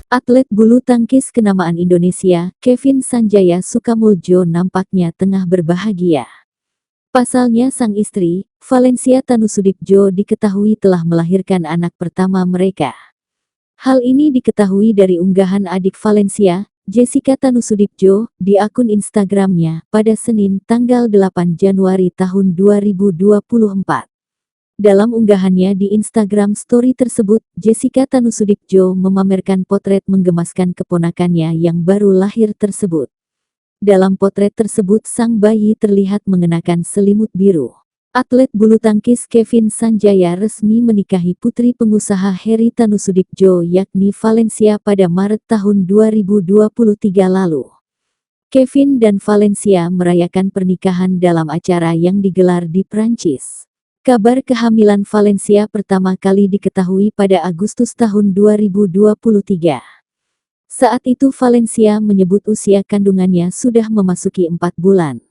Atlet bulu tangkis kenamaan Indonesia, Kevin Sanjaya Sukamuljo nampaknya tengah berbahagia. Pasalnya sang istri, Valencia Tanusudibjo diketahui telah melahirkan anak pertama mereka. Hal ini diketahui dari unggahan adik Valencia, Jessica Tanusudibjo, di akun Instagramnya, pada Senin tanggal 8 Januari tahun 2024. Dalam unggahannya di Instagram Story tersebut, Jessica Tanusudibjo memamerkan potret menggemaskan keponakannya yang baru lahir tersebut. Dalam potret tersebut sang bayi terlihat mengenakan selimut biru. Atlet bulu tangkis Kevin Sanjaya resmi menikahi putri pengusaha Heri Tanusudibjo yakni Valencia pada Maret tahun 2023 lalu. Kevin dan Valencia merayakan pernikahan dalam acara yang digelar di Prancis. Kabar kehamilan Valencia pertama kali diketahui pada Agustus tahun 2023. Saat itu Valencia menyebut usia kandungannya sudah memasuki 4 bulan.